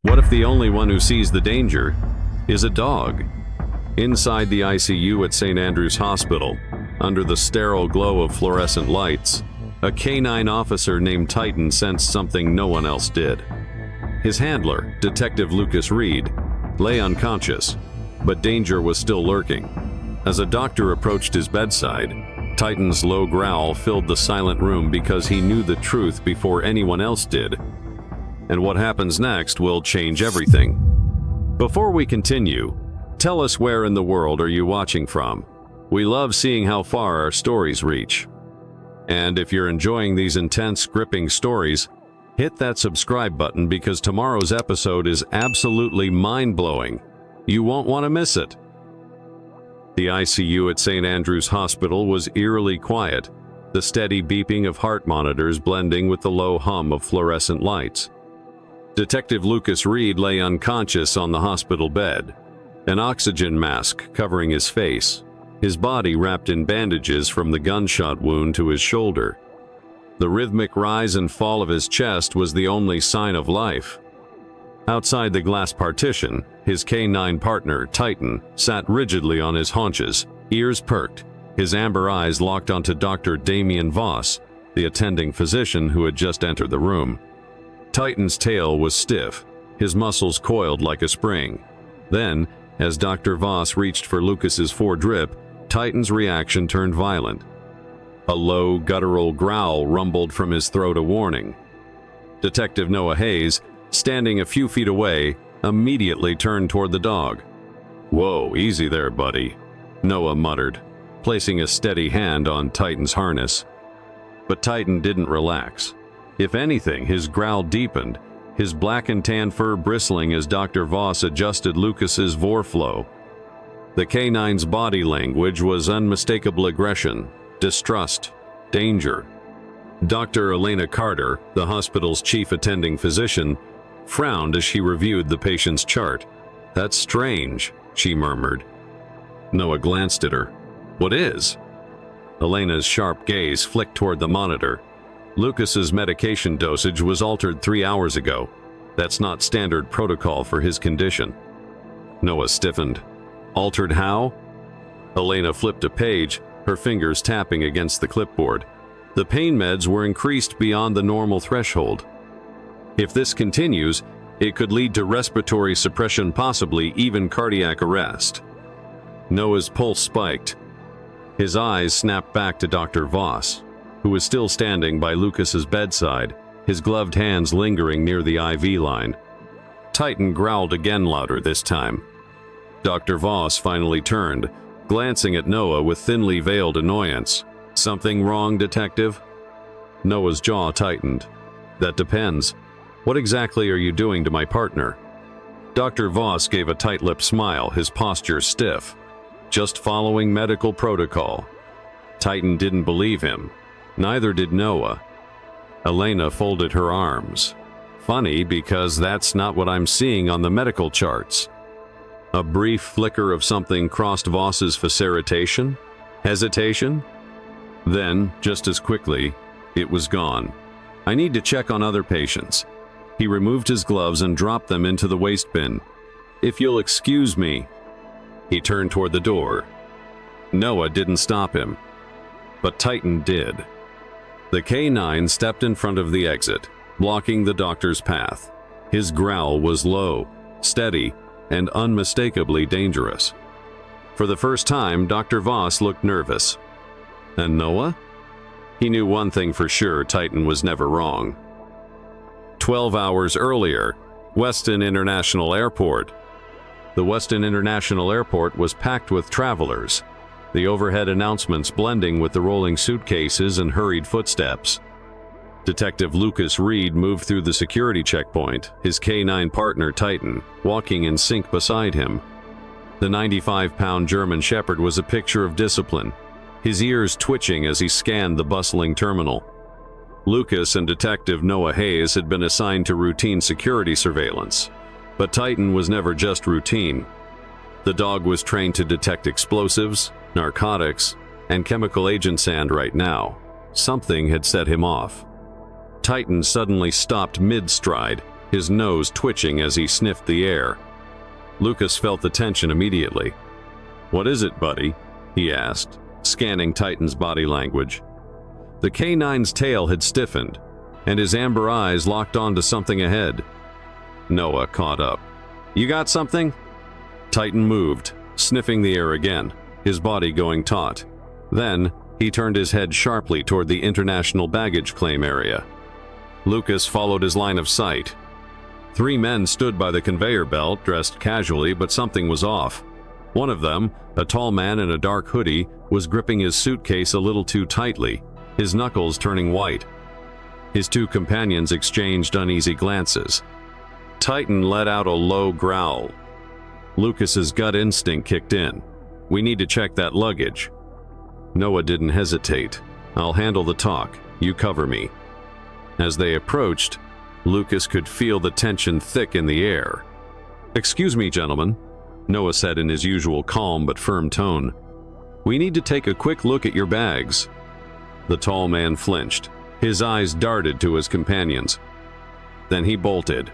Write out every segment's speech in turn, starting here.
What if the only one who sees the danger is a dog? Inside the ICU at St. Andrew's Hospital, under the sterile glow of fluorescent lights, a canine officer named Titan sensed something no one else did. His handler, Detective Lucas Reed, lay unconscious, but danger was still lurking. As a doctor approached his bedside, Titan's low growl filled the silent room because he knew the truth before anyone else did. And what happens next will change everything. Before we continue, tell us where in the world are you watching from? We love seeing how far our stories reach. And if you're enjoying these intense, gripping stories, hit that subscribe button because tomorrow's episode is absolutely mind-blowing. You won't want to miss it. The ICU at St. Andrew's Hospital was eerily quiet, the steady beeping of heart monitors blending with the low hum of fluorescent lights. Detective Lucas Reed lay unconscious on the hospital bed, an oxygen mask covering his face, his body wrapped in bandages from the gunshot wound to his shoulder. The rhythmic rise and fall of his chest was the only sign of life. Outside the glass partition, his canine partner, Titan, sat rigidly on his haunches, ears perked, his amber eyes locked onto Dr. Damien Voss, the attending physician who had just entered the room. Titan's tail was stiff, his muscles coiled like a spring. Then, as Dr. Voss reached for Lucas's foredrip, Titan's reaction turned violent. A low, guttural growl rumbled from his throat, a warning. Detective Noah Hayes, standing a few feet away, immediately turned toward the dog. "Whoa, easy there, buddy," Noah muttered, placing a steady hand on Titan's harness. But Titan didn't relax. If anything, his growl deepened, his black and tan fur bristling as Dr. Voss adjusted Lucas's Vorflow. The canine's body language was unmistakable aggression, distrust, danger. Dr. Elena Carter, the hospital's chief attending physician, frowned as she reviewed the patient's chart. "That's strange," she murmured. Noah glanced at her. "What is?" Elena's sharp gaze flicked toward the monitor. Lucas's medication dosage was altered 3 hours ago. That's not standard protocol for his condition. Noah stiffened. "Altered how?" Elena flipped a page, her fingers tapping against the clipboard. The pain meds were increased beyond the normal threshold. If this continues, it could lead to respiratory suppression, possibly even cardiac arrest. Noah's pulse spiked. His eyes snapped back to Dr. Voss, who was still standing by Lucas's bedside, his gloved hands lingering near the IV line. Titan growled again, louder this time. Dr. Voss finally turned, glancing at Noah with thinly veiled annoyance. "Something wrong, detective?" Noah's jaw tightened. "That depends. What exactly are you doing to my partner?" Dr. Voss gave a tight-lipped smile, his posture stiff. "Just following medical protocol." Titan didn't believe him. Neither did Noah. Elena folded her arms. "Funny, because that's not what I'm seeing on the medical charts." A brief flicker of something crossed Voss's faceritation, hesitation. Then, just as quickly, it was gone. "I need to check on other patients." He removed his gloves and dropped them into the waste bin. "If you'll excuse me." He turned toward the door. Noah didn't stop him, but Titan did. The K9 stepped in front of the exit, blocking the doctor's path. His growl was low, steady, and unmistakably dangerous. For the first time, Dr. Voss looked nervous. And Noah? He knew one thing for sure: Titan was never wrong. 12 hours earlier, Weston International Airport. The Weston International Airport was packed with travelers, the overhead announcements blending with the rolling suitcases and hurried footsteps. Detective Lucas Reed moved through the security checkpoint, his K9 partner Titan walking in sync beside him. The 95-pound German Shepherd was a picture of discipline, his ears twitching as he scanned the bustling terminal. Lucas and Detective Noah Hayes had been assigned to routine security surveillance, but Titan was never just routine. The dog was trained to detect explosives, narcotics, and chemical agents, and right now, something had set him off. Titan suddenly stopped mid-stride, his nose twitching as he sniffed the air. Lucas felt the tension immediately. "What is it, buddy?" he asked, scanning Titan's body language. The K9's tail had stiffened, and his amber eyes locked onto something ahead. Noah caught up. "You got something?" Titan moved, sniffing the air again, his body going taut. Then, he turned his head sharply toward the international baggage claim area. Lucas followed his line of sight. 3 men stood by the conveyor belt, dressed casually, but something was off. One of them, a tall man in a dark hoodie, was gripping his suitcase a little too tightly, his knuckles turning white. His 2 companions exchanged uneasy glances. Titan let out a low growl. Lucas's gut instinct kicked in. "We need to check that luggage." Noah didn't hesitate. "I'll handle the talk. You cover me." As they approached, Lucas could feel the tension thick in the air. "Excuse me, gentlemen," Noah said in his usual calm but firm tone. "We need to take a quick look at your bags." The tall man flinched. His eyes darted to his companions. Then he bolted.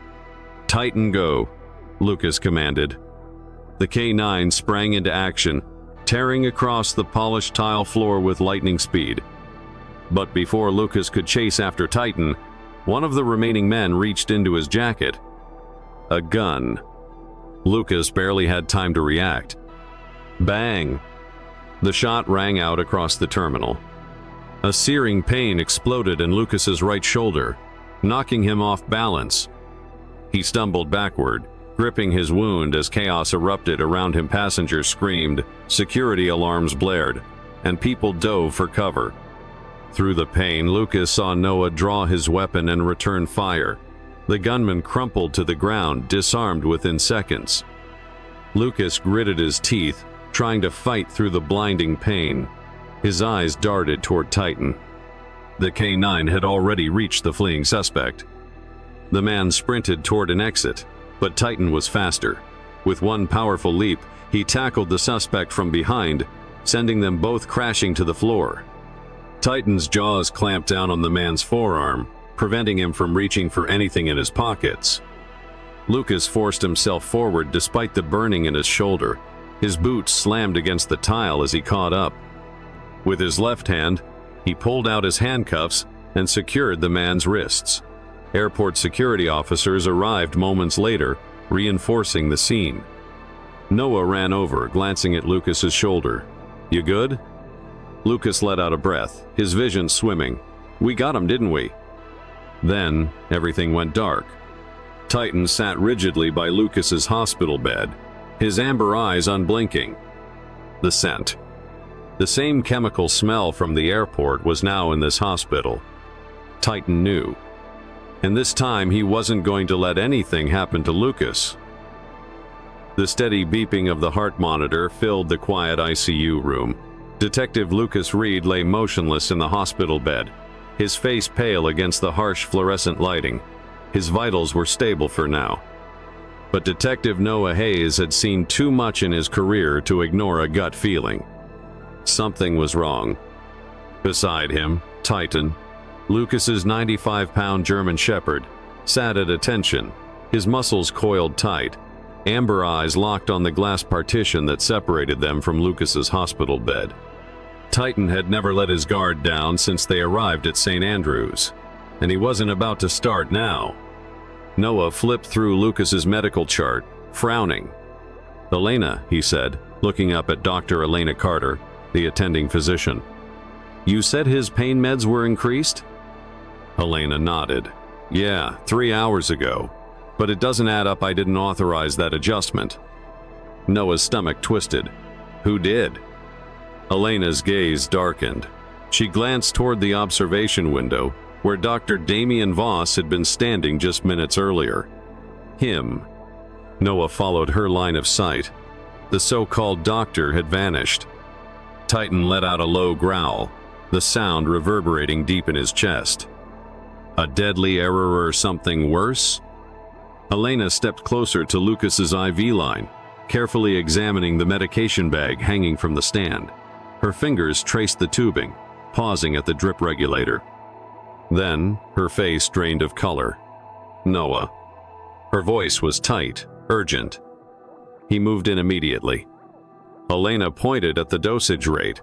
"Titan, go," Lucas commanded. The K9 sprang into action, tearing across the polished tile floor with lightning speed. But before Lucas could chase after Titan, one of the remaining men reached into his jacket. A gun. Lucas barely had time to react. Bang! The shot rang out across the terminal. A searing pain exploded in Lucas's right shoulder, knocking him off balance. He stumbled backward, gripping his wound as chaos erupted around him. Passengers screamed, security alarms blared, and people dove for cover. Through the pain, Lucas saw Noah draw his weapon and return fire. The gunman crumpled to the ground, disarmed within seconds. Lucas gritted his teeth, trying to fight through the blinding pain. His eyes darted toward Titan. The K9 had already reached the fleeing suspect. The man sprinted toward an exit, but Titan was faster. With one powerful leap, he tackled the suspect from behind, sending them both crashing to the floor. Titan's jaws clamped down on the man's forearm, preventing him from reaching for anything in his pockets. Lucas forced himself forward despite the burning in his shoulder. His boots slammed against the tile as he caught up. With his left hand, he pulled out his handcuffs and secured the man's wrists. Airport security officers arrived moments later, reinforcing the scene. Noah ran over, glancing at Lucas's shoulder. "You good?" Lucas let out a breath, his vision swimming. "We got him, didn't we?" Then, everything went dark. Titan sat rigidly by Lucas's hospital bed, his amber eyes unblinking. The scent. The same chemical smell from the airport was now in this hospital. Titan knew. And this time he wasn't going to let anything happen to Lucas. The steady beeping of the heart monitor filled the quiet ICU room. Detective Lucas Reed lay motionless in the hospital bed, his face pale against the harsh fluorescent lighting. His vitals were stable for now. But Detective Noah Hayes had seen too much in his career to ignore a gut feeling. Something was wrong. Beside him, Titan, Lucas's 95-pound German Shepherd, sat at attention, his muscles coiled tight, amber eyes locked on the glass partition that separated them from Lucas's hospital bed. Titan had never let his guard down since they arrived at St. Andrews, and he wasn't about to start now. Noah flipped through Lucas's medical chart, frowning. "Elena," he said, looking up at Dr. Elena Carter, the attending physician. "You said his pain meds were increased?" Elena nodded. "Yeah, 3 hours ago. But it doesn't add up. I didn't authorize that adjustment." Noah's stomach twisted. "Who did?" Elena's gaze darkened. She glanced toward the observation window, where Dr. Damien Voss had been standing just minutes earlier. Him. Noah followed her line of sight. The so-called doctor had vanished. Titan let out a low growl, the sound reverberating deep in his chest. A deadly error or something worse? Elena stepped closer to Lucas's IV line, carefully examining the medication bag hanging from the stand. Her fingers traced the tubing, pausing at the drip regulator. Then, her face drained of color. "Noah, Her voice was tight, urgent. He moved in immediately. Elena pointed at the dosage rate.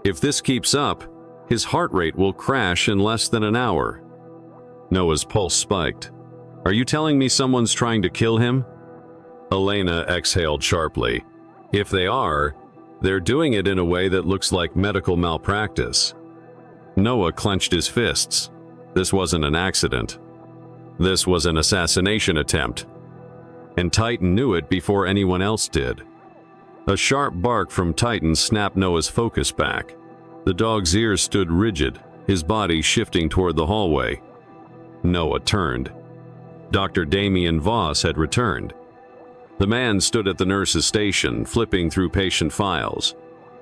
If this keeps up, his heart rate will crash in less than an hour. Noah's pulse spiked. Are you telling me someone's trying to kill him? Elena exhaled sharply. If they are, they're doing it in a way that looks like medical malpractice. Noah clenched his fists. This wasn't an accident. This was an assassination attempt. And Titan knew it before anyone else did. A sharp bark from Titan snapped Noah's focus back. The dog's ears stood rigid, his body shifting toward the hallway. Noah turned. Dr. Damien Voss had returned. The man stood at the nurse's station, flipping through patient files.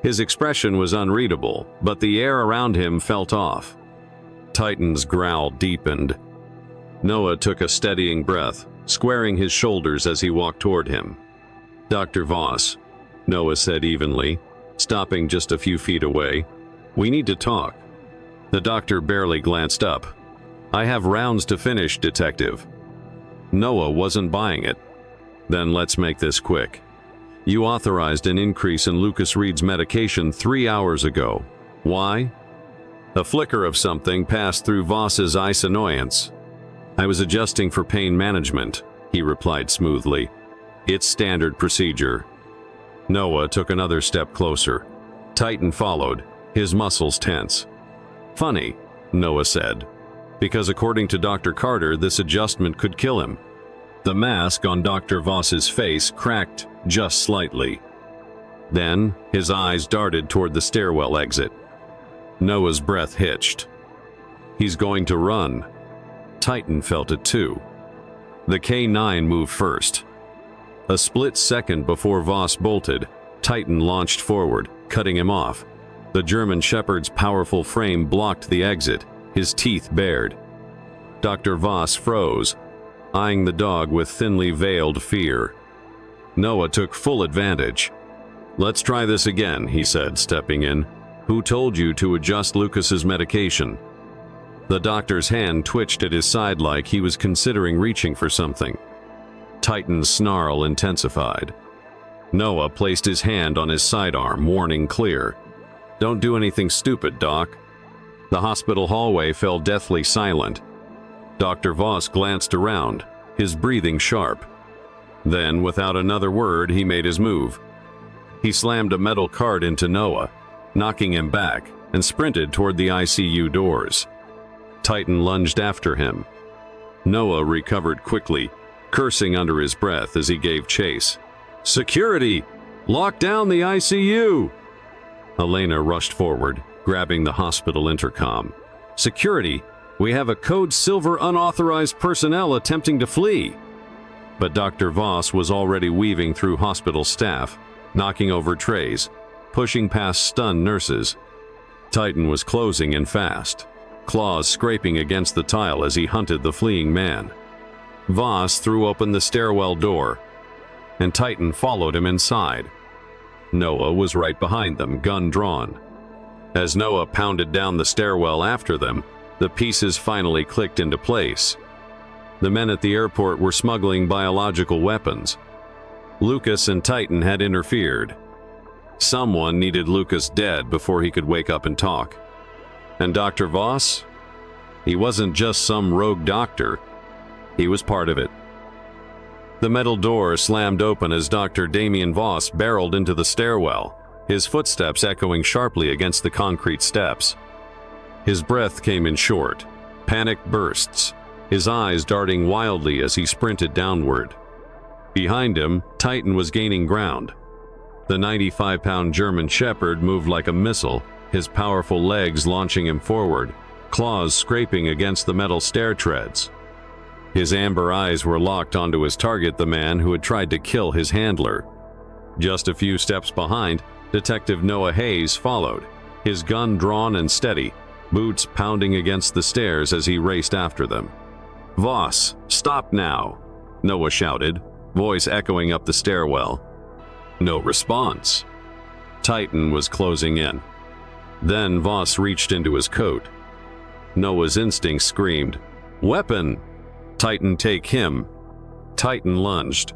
His expression was unreadable, but the air around him felt off. Titan's growl deepened. Noah took a steadying breath, squaring his shoulders as he walked toward him. Dr. Voss, Noah said evenly, stopping just a few feet away. We need to talk. The doctor barely glanced up. I have rounds to finish, detective. Noah wasn't buying it. Then let's make this quick. You authorized an increase in Lucas Reed's medication 3 hours ago. Why? A flicker of something passed through Voss's ice annoyance. I was adjusting for pain management, he replied smoothly. It's standard procedure. Noah took another step closer. Titan followed, his muscles tense. Funny, Noah said, because according to Dr. Carter, this adjustment could kill him. The mask on Dr. Voss's face cracked just slightly. Then, his eyes darted toward the stairwell exit. Noah's breath hitched. He's going to run. Titan felt it too. The K9 moved first. A split second before Voss bolted, Titan launched forward, cutting him off. The German Shepherd's powerful frame blocked the exit, his teeth bared. Dr. Voss froze, eyeing the dog with thinly veiled fear. Noah took full advantage. Let's try this again, he said, stepping in. Who told you to adjust Lucas's medication? The doctor's hand twitched at his side like he was considering reaching for something. Titan's snarl intensified. Noah placed his hand on his sidearm, warning clear. Don't do anything stupid, Doc. The hospital hallway fell deathly silent. Dr. Voss glanced around, his breathing sharp. Then, without another word, he made his move. He slammed a metal cart into Noah, knocking him back, and sprinted toward the ICU doors. Titan lunged after him. Noah recovered quickly, cursing under his breath as he gave chase. Security! Lock down the ICU! Elena rushed forward, grabbing the hospital intercom. Security! We have a Code Silver unauthorized personnel attempting to flee. But Dr. Voss was already weaving through hospital staff, knocking over trays, pushing past stunned nurses. Titan was closing in fast, claws scraping against the tile as he hunted the fleeing man. Voss threw open the stairwell door, and Titan followed him inside. Noah was right behind them, gun drawn. As Noah pounded down the stairwell after them, the pieces finally clicked into place. The men at the airport were smuggling biological weapons. Lucas and Titan had interfered. Someone needed Lucas dead before he could wake up and talk. And Dr. Voss? He wasn't just some rogue doctor. He was part of it. The metal door slammed open as Dr. Damien Voss barreled into the stairwell, his footsteps echoing sharply against the concrete steps. His breath came in short, panicked bursts, his eyes darting wildly as he sprinted downward. Behind him, Titan was gaining ground. The 95-pound German Shepherd moved like a missile, his powerful legs launching him forward, claws scraping against the metal stair treads. His amber eyes were locked onto his target, the man who had tried to kill his handler. Just a few steps behind, Detective Noah Hayes followed, his gun drawn and steady, boots pounding against the stairs as he raced after them. Voss, stop now, Noah shouted, voice echoing up the stairwell. No response. Titan was closing in. Then Voss reached into his coat. Noah's instinct screamed, "Weapon! Titan, take him!" Titan lunged.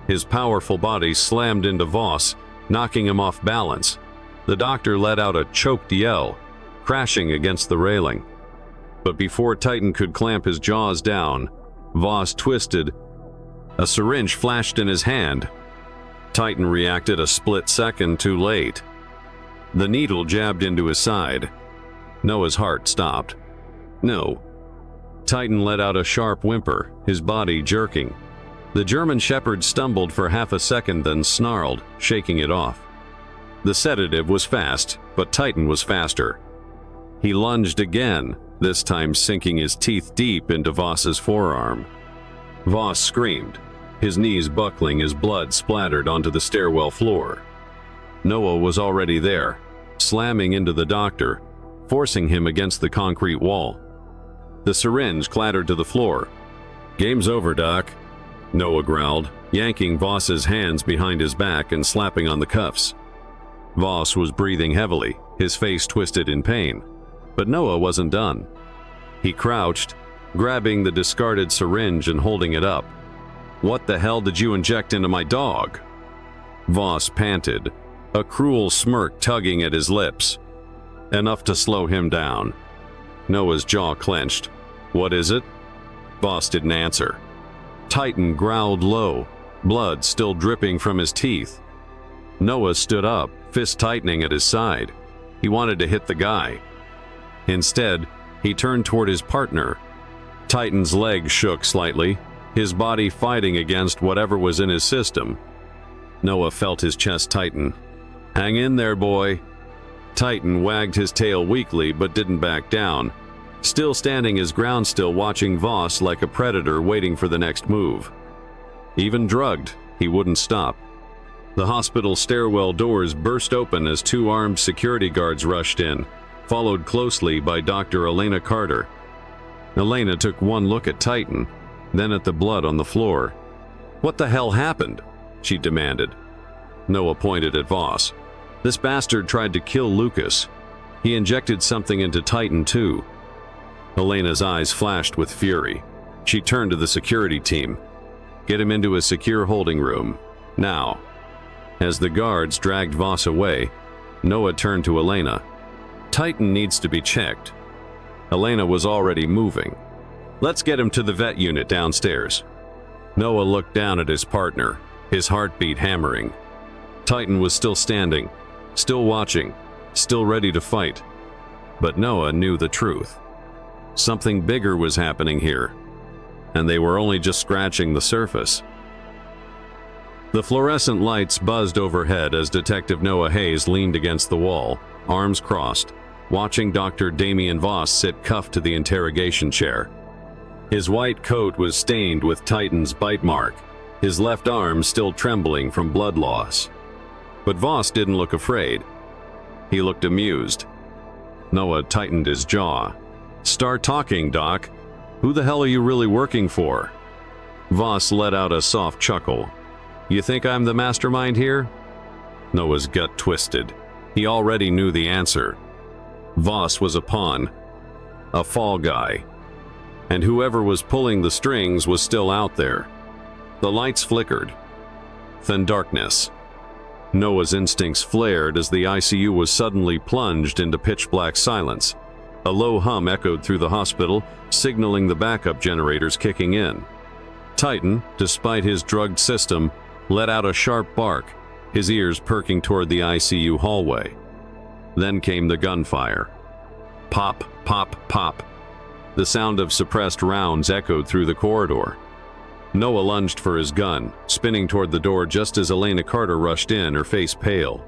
His powerful body slammed into Voss, knocking him off balance. The doctor let out a choked yell, crashing against the railing. But before Titan could clamp his jaws down, Voss twisted. A syringe flashed in his hand. Titan reacted a split second too late. The needle jabbed into his side. Noah's heart stopped. No. Titan let out a sharp whimper, his body jerking. The German Shepherd stumbled for half a second, then snarled, shaking it off. The sedative was fast, but Titan was faster. He lunged again, this time sinking his teeth deep into Voss's forearm. Voss screamed, his knees buckling as blood splattered onto the stairwell floor. Noah was already there, slamming into the doctor, forcing him against the concrete wall. The syringe clattered to the floor. "Game's over, Doc," Noah growled, yanking Voss's hands behind his back and slapping on the cuffs. Voss was breathing heavily, his face twisted in pain. But Noah wasn't done. He crouched, grabbing the discarded syringe and holding it up. "What the hell did you inject into my dog?" Voss panted, a cruel smirk tugging at his lips. Enough to slow him down. Noah's jaw clenched. "What is it?" Voss didn't answer. Titan growled low, blood still dripping from his teeth. Noah stood up, fist tightening at his side. He wanted to hit the guy. Instead, he turned toward his partner. Titan's legs shook slightly, his body fighting against whatever was in his system. Noah felt his chest tighten. "Hang in there, boy." Titan wagged his tail weakly but didn't back down, still standing his ground, still watching Voss like a predator waiting for the next move. Even drugged, he wouldn't stop. The hospital stairwell doors burst open as two armed security guards rushed in, followed closely by Dr. Elena Carter. Elena took one look at Titan, then at the blood on the floor. "What the hell happened?" she demanded. Noah pointed at Voss. "This bastard tried to kill Lucas. He injected something into Titan too." Elena's eyes flashed with fury. She turned to the security team. "Get him into a secure holding room. Now." As the guards dragged Voss away, Noah turned to Elena. "Titan needs to be checked." Elena was already moving. "Let's get him to the vet unit downstairs." Noah looked down at his partner, his heartbeat hammering. Titan was still standing, still watching, still ready to fight. But Noah knew the truth. Something bigger was happening here, and they were only just scratching the surface. The fluorescent lights buzzed overhead as Detective Noah Hayes leaned against the wall, arms crossed, watching Dr. Damien Voss sit cuffed to the interrogation chair. His white coat was stained with Titan's bite mark, his left arm still trembling from blood loss. But Voss didn't look afraid. He looked amused. Noah tightened his jaw. "Start talking, Doc. Who the hell are you really working for?" Voss let out a soft chuckle. "You think I'm the mastermind here?" Noah's gut twisted. He already knew the answer. Voss was a pawn, a fall guy, and whoever was pulling the strings was still out there. The lights flickered. Then darkness. Noah's instincts flared as the ICU was suddenly plunged into pitch-black silence. A low hum echoed through the hospital, signaling the backup generators kicking in. Titan, despite his drugged system, let out a sharp bark, his ears perking toward the ICU hallway. Then came the gunfire. Pop, pop, pop. The sound of suppressed rounds echoed through the corridor. Noah lunged for his gun, spinning toward the door just as Elena Carter rushed in, her face pale.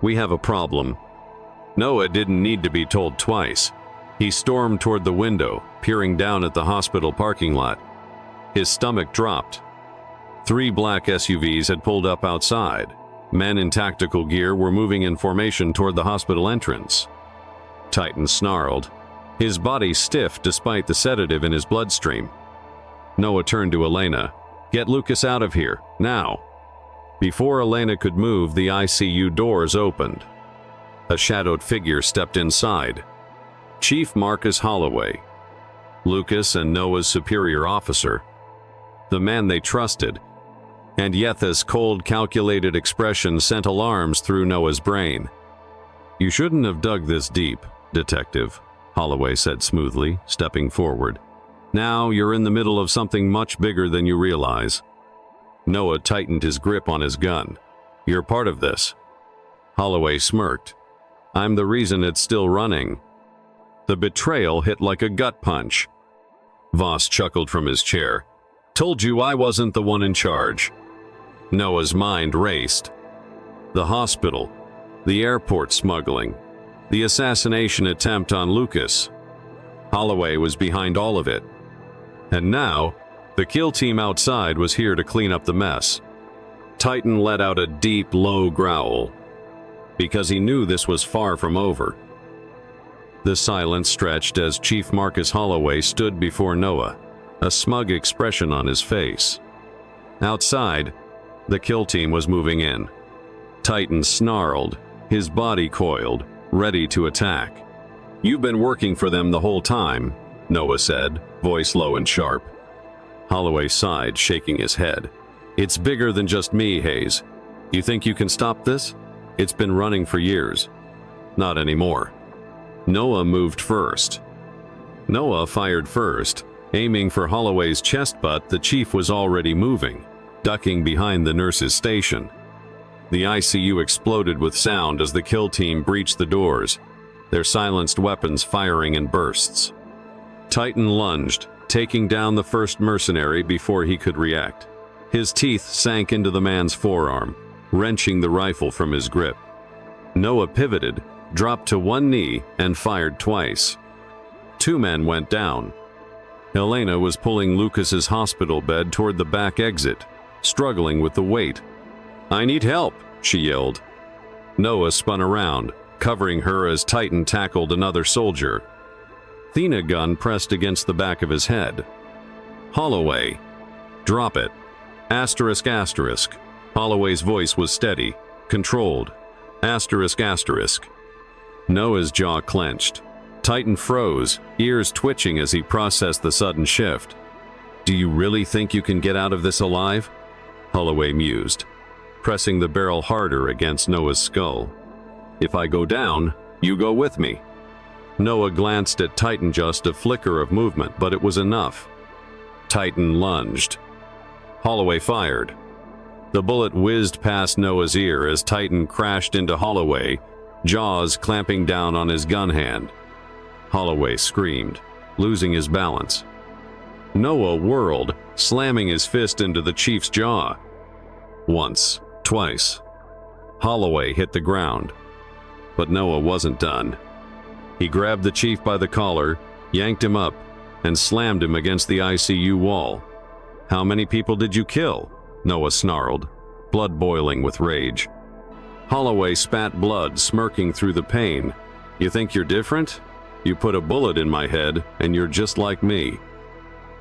"We have a problem." Noah didn't need to be told twice. He stormed toward the window, peering down at the hospital parking lot. His stomach dropped. 3 black SUVs had pulled up outside. Men in tactical gear were moving in formation toward the hospital entrance. Titan snarled, his body stiff despite the sedative in his bloodstream. Noah turned to Elena. "Get Lucas out of here, now." Before Elena could move, the ICU doors opened. A shadowed figure stepped inside. Chief Marcus Holloway, Lucas and Noah's superior officer. the man they trusted, and Yetha's cold, calculated expression sent alarms through Noah's brain. "You shouldn't have dug this deep, Detective," Holloway said smoothly, stepping forward. "Now you're in the middle of something much bigger than you realize." Noah tightened his grip on his gun. "You're part of this." Holloway smirked. "I'm the reason it's still running." The betrayal hit like a gut punch. Voss chuckled from his chair. "Told you I wasn't the one in charge." Noah's mind raced. The hospital, the airport smuggling, the assassination attempt on Lucas. Holloway was behind all of it. And now, the kill team outside was here to clean up the mess. Titan let out a deep, low growl, because he knew this was far from over. The silence stretched as Chief Marcus Holloway stood before Noah, a smug expression on his face. Outside, the kill team was moving in. Titan snarled, his body coiled, ready to attack. "You've been working for them the whole time," Noah said, voice low and sharp. Holloway sighed, shaking his head. "It's bigger than just me, Hayes. You think you can stop this? It's been running for years." "Not anymore." Noah moved first. Noah fired first, aiming for Holloway's chest, but the chief was already moving, ducking behind the nurse's station. The ICU exploded with sound as the kill team breached the doors, their silenced weapons firing in bursts. Titan lunged, taking down the first mercenary before he could react. His teeth sank into the man's forearm, wrenching the rifle from his grip. Noah pivoted, dropped to one knee, and fired twice. Two men went down. Elena was pulling Lucas's hospital bed toward the back exit, struggling with the weight. "I need help," she yelled. Noah spun around, covering her as Titan tackled another soldier. Thina gun pressed against the back of his head. "Holloway, drop it." Asterisk asterisk. Holloway's voice was steady, controlled. Asterisk asterisk. Noah's jaw clenched. Titan froze, ears twitching as he processed the sudden shift. "Do you really think you can get out of this alive?" Holloway mused, pressing the barrel harder against Noah's skull. "If I go down, you go with me." Noah glanced at Titan, just a flicker of movement, but it was enough. Titan lunged. Holloway fired. The bullet whizzed past Noah's ear as Titan crashed into Holloway, jaws clamping down on his gun hand. Holloway screamed, losing his balance. Noah whirled, slamming his fist into the chief's jaw. Once, twice. Holloway hit the ground. But Noah wasn't done. He grabbed the chief by the collar, yanked him up, and slammed him against the ICU wall. "How many people did you kill?" Noah snarled, blood boiling with rage. Holloway spat blood, smirking through the pain. "You think you're different? You put a bullet in my head, and you're just like me."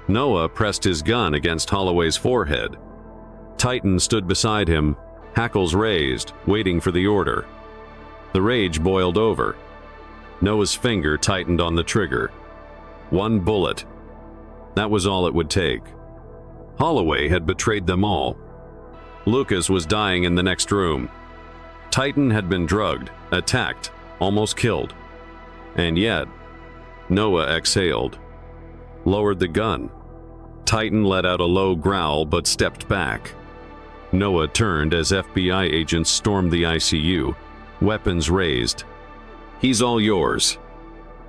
Noah pressed his gun against Holloway's forehead. Titan stood beside him, hackles raised, waiting for the order. The rage boiled over. Noah's finger tightened on the trigger. One bullet. That was all it would take. Holloway had betrayed them all. Lucas was dying in the next room. Titan had been drugged, attacked, almost killed. And yet, Noah exhaled, lowered the gun. Titan let out a low growl but stepped back. Noah turned as FBI agents stormed the ICU, weapons raised. "He's all yours."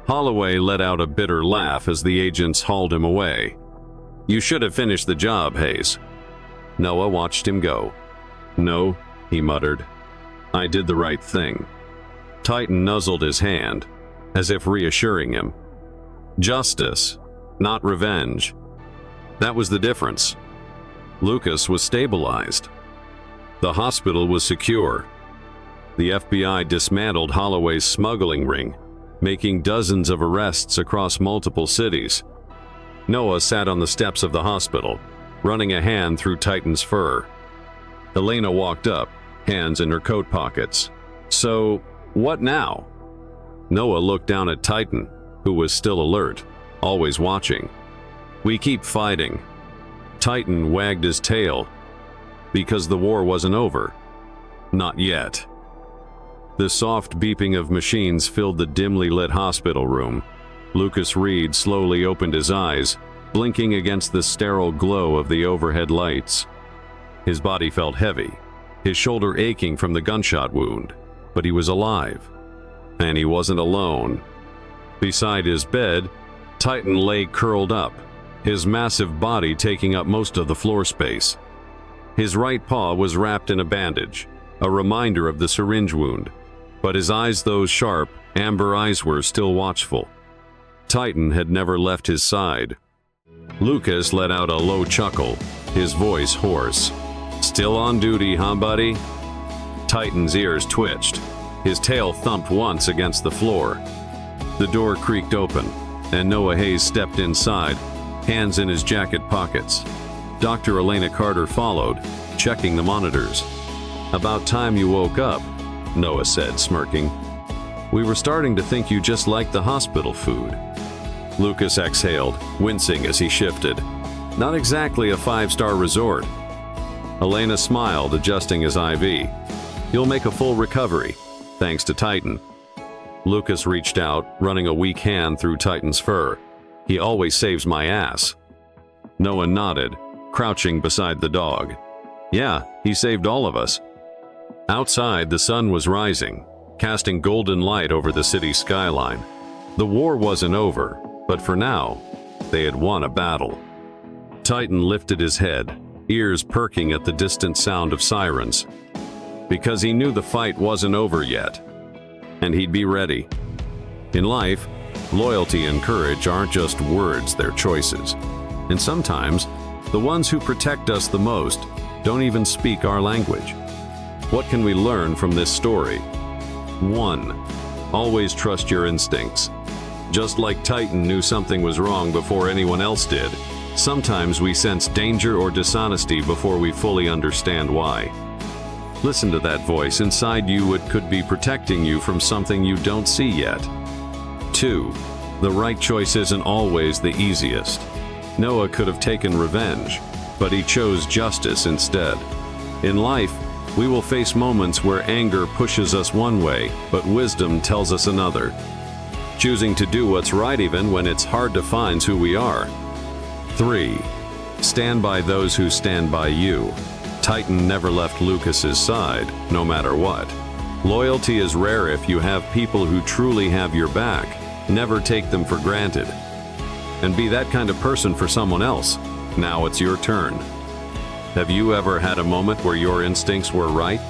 Holloway let out a bitter laugh as the agents hauled him away. "You should have finished the job, Hayes." Noah watched him go. "No," he muttered. "I did the right thing." Titan nuzzled his hand, as if reassuring him. Justice, not revenge. That was the difference. Lucas was stabilized. The hospital was secure. The FBI dismantled Holloway's smuggling ring, making dozens of arrests across multiple cities. Noah sat on the steps of the hospital, running a hand through Titan's fur. Elena walked up, hands in her coat pockets. "So, what now?" Noah looked down at Titan, who was still alert, always watching. "We keep fighting." Titan wagged his tail, because the war wasn't over. Not yet. The soft beeping of machines filled the dimly lit hospital room. Lucas Reed slowly opened his eyes, blinking against the sterile glow of the overhead lights. His body felt heavy, his shoulder aching from the gunshot wound, but he was alive. And he wasn't alone. Beside his bed, Titan lay curled up, his massive body taking up most of the floor space. His right paw was wrapped in a bandage, a reminder of the syringe wound, but his eyes, those sharp, amber eyes, were still watchful. Titan had never left his side. Lucas let out a low chuckle, his voice hoarse. "Still on duty, huh, buddy?" Titan's ears twitched. His tail thumped once against the floor. The door creaked open, and Noah Hayes stepped inside, hands in his jacket pockets. Dr. Elena Carter followed, checking the monitors. "About time you woke up," Noah said, smirking. "We were starting to think you just liked the hospital food." Lucas exhaled, wincing as he shifted. "Not exactly a five-star resort." Elena smiled, adjusting his IV. "You'll make a full recovery, thanks to Titan." Lucas reached out, running a weak hand through Titan's fur. "He always saves my ass." Noah nodded, crouching beside the dog. "Yeah, he saved all of us." Outside, the sun was rising, casting golden light over the city skyline. The war wasn't over, but for now, they had won a battle. Titan lifted his head, ears perking at the distant sound of sirens, because he knew the fight wasn't over yet, and he'd be ready. In life, loyalty and courage aren't just words, they're choices. And sometimes, the ones who protect us the most don't even speak our language. What can we learn from this story? 1. Always trust your instincts. Just like Titan knew something was wrong before anyone else did, sometimes we sense danger or dishonesty before we fully understand why. Listen to that voice inside you. It could be protecting you from something you don't see yet. 2. The right choice isn't always the easiest. Noah could have taken revenge, but he chose justice instead. In life, we will face moments where anger pushes us one way, but wisdom tells us another. Choosing to do what's right even when it's hard defines who we are. 3. Stand by those who stand by you. Titan never left Lucas's side, no matter what. Loyalty is rare if you have people who truly have your back. Never take them for granted. And be that kind of person for someone else. Now it's your turn. Have you ever had a moment where your instincts were right?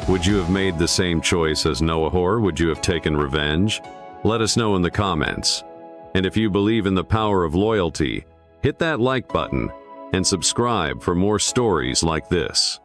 Would you have made the same choice as Noah, or would you have taken revenge? Let us know in the comments. And if you believe in the power of loyalty, hit that like button and subscribe for more stories like this.